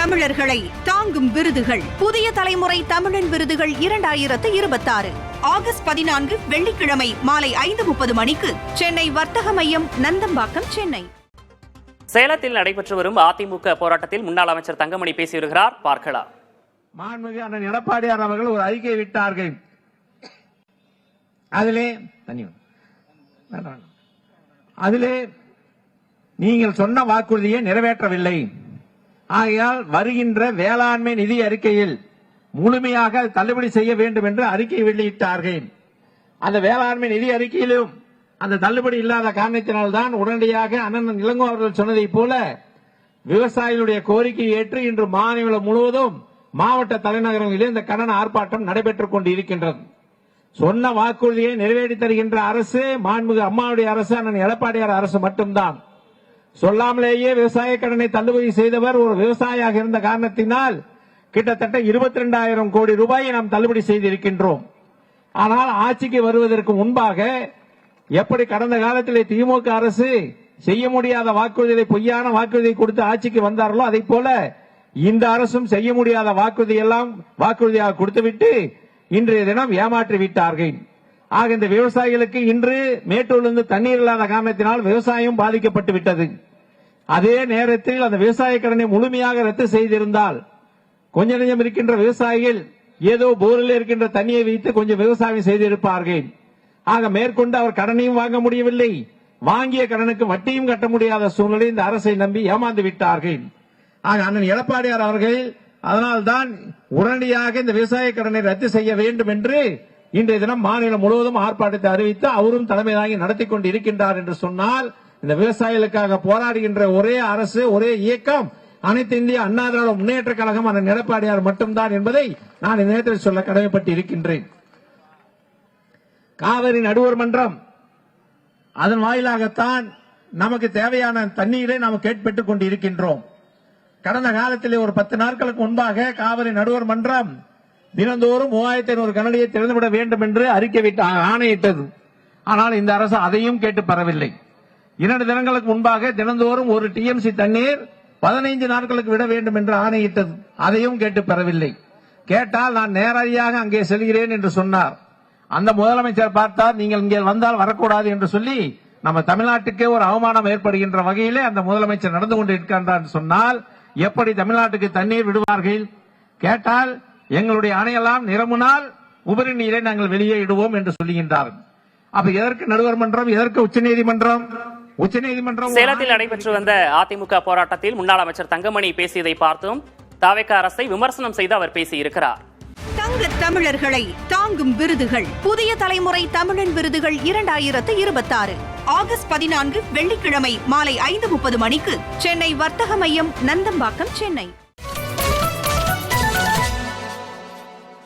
தமிழர்களை தாங்கும் விருதுகள். புதிய தலைமுறை தமிழன் விருதுகள் 2026 ஆகஸ்ட் 14 வெள்ளிக்கிழமை மாலை 5:30 மணிக்கு சென்னை வர்த்தக மையம், நந்தம்பாக்கம், சென்னை. சேலத்தில் நடைபெற்று வரும் அதிமுக போராட்டத்தில் முன்னாள் அமைச்சர் தங்கமணி பேசி வருகிறார். பார்க்கலாம். மாண்புமிகு அண்ணன் எடப்பாடியார் அவர்கள் ஒரு அறிக்கை விட்டார்கள். அதிலே நீங்கள் சொன்ன வாக்குறுதியை நிறைவேற்றவில்லை. ஆகையால் வருகின்ற வேளாண்மை நிதி அறிக்கையில் முழுமையாக தள்ளுபடி செய்ய வேண்டும் என்று அறிக்கை வெளியிட்டார்கள். அந்த வேளாண்மை நிதி அறிக்கையிலும் அந்த தள்ளுபடி இல்லாத காரணத்தினால்தான் உடனடியாக அண்ணன் இளங்கோ அவர்கள் சொன்னதைப் போல விவசாயிகளுடைய கோரிக்கையை ஏற்று இன்று மாநிலம் முழுவதும் மாவட்ட தலைநகரங்களில் இந்த கண்டன ஆர்ப்பாட்டம் நடைபெற்றுக் கொண்டிருக்கின்றது. சொன்ன வாக்குறுதியை நிறைவேற்றி தருகின்ற அரசு மாண்புமிகு அம்மாவுடைய அரசு, அண்ணன் எடப்பாடியார் அரசு மட்டும்தான். சொல்லாமலேயே விவசாய கடனை தள்ளுபடி செய்தவர் ஒரு விவசாயியாக இருந்த காரணத்தினால் கிட்டத்தட்ட 22,000 கோடி ரூபாயை நாம் தள்ளுபடி செய்திருக்கின்றோம். ஆனால் ஆட்சிக்கு வருவதற்கு முன்பாக எப்படி கடந்த காலத்திலே திமுக அரசு செய்ய முடியாத வாக்குறுதிகளை, பொய்யான வாக்குறுதியை கொடுத்து ஆட்சிக்கு வந்தார்களோ அதை போல இந்த அரசும் செய்ய முடியாத வாக்குறுதியாக கொடுத்துவிட்டு இன்றைய தினம் ஏமாற்றி விட்டார்கள். ஆக இந்த விவசாயிகளுக்கு இன்று மேட்டூரிலிருந்து தண்ணீர் இல்லாத காரணத்தினால் விவசாயம் பாதிக்கப்பட்டு விட்டது. அதே நேரத்தில் அந்த விவசாய கடனை முழுமையாக ரத்து செய்திருந்தால் கொஞ்ச நெஞ்சம் இருக்கின்ற விவசாயிகள் ஏதோ போரில் இருக்கின்ற தண்ணியை வைத்து கொஞ்சம் விவசாயம் செய்திருப்பார்கள். ஆக மேற்கொண்டு அவர் கடனையும் வாங்க முடியவில்லை, வாங்கிய கடனுக்கு வட்டியும் கட்ட முடியாத சூழ்நிலை இந்த அரசை நம்பி ஏமாந்து விட்டார்கள். ஆக அண்ணன் எடப்பாடியார் அவர்கள் அதனால்தான் உடனடியாக இந்த விவசாய கடனை ரத்து செய்ய வேண்டும் என்று இன்றைய தினம் மாநிலம் முழுவதும் ஆர்ப்பாட்டத்தை அறிவித்து அவரும் தலைமை தாங்கி நடத்தி கொண்டு இருக்கின்றார் என்று சொன்னால், இந்த விவசாயிகளுக்காக போராடுகின்ற ஒரே அரசு, ஒரே இயக்கம் அனைத்து இந்திய அண்ணா திராவிட முன்னேற்ற கழகம் அண்ணன் எடப்பாடியார் மட்டும்தான் என்பதை நான் இந்த நேரத்தில் சொல்ல கடமைப்பட்டு இருக்கின்றேன். காவிரி நடுவர் மன்றம் அதன் வாயிலாகத்தான் நமக்கு தேவையான தண்ணீரை நாம் கேட்பட்டுக் கொண்டு இருக்கின்றோம். கடந்த காலத்திலே ஒரு 10 நாட்களுக்கு முன்பாக காவிரி நடுவர் மன்றம் தினந்தோறும் 3500 கனடியை திறந்துவிட வேண்டும் என்று அறிக்கை விட்டு ஆணையிட்டது. ஆனால் இந்த அரசு அதையும் கேட்டு பெறவில்லை. 2 தினங்களுக்கு முன்பாக தினந்தோறும் ஒரு டிஎம்சி தண்ணீர் 15 நாட்களுக்கு விட வேண்டும் என்று ஆணையிட்டது. அதையும் கேட்டு பெறவில்லை. கேட்டால் நான் நேரடியாக அங்கே செல்கிறேன் என்று சொன்னார். அந்த முதலமைச்சர் பார்த்தார், நீங்கள் இங்கே வந்தால் வரக்கூடாது என்று சொல்லி நம்ம தமிழ்நாட்டுக்கே ஒரு அவமானம் ஏற்படுகின்ற வகையிலே அந்த முதலமைச்சர் நடந்து கொண்டு இருக்கின்றார் சொன்னால் எப்படி தமிழ்நாட்டுக்கு தண்ணீர் விடுவார்கள்? கேட்டால் எங்களுடைய அணையெல்லாம் நிரம்பினால் உபரி நீரை நாங்கள் வெளியே இடுவோம் என்று சொல்லுகின்றார்கள். அப்ப எதற்கு நடுவர் மன்றம், எதற்கு உச்சநீதிமன்றம்? உச்சநீதிமன்றம். சேலத்தில் நடைபெற்று வந்த அதிமுக போராட்டத்தில் முன்னாள் அமைச்சர் தங்கமணி பேசியதை பார்த்தோம். தாவேகா அரசை விமர்சனம் செய்து அவர் பேசியிருக்கிறார். தங்க தமிழர்களை தாங்கும் விருதுகள். புதிய தலைமுறை தமிழன் விருதுகள் 2026 ஆகஸ்ட் 14 வெள்ளிக்கிழமை மாலை 5:30 மணிக்கு சென்னை வர்த்தக மையம், நந்தம்பாக்கம், சென்னை.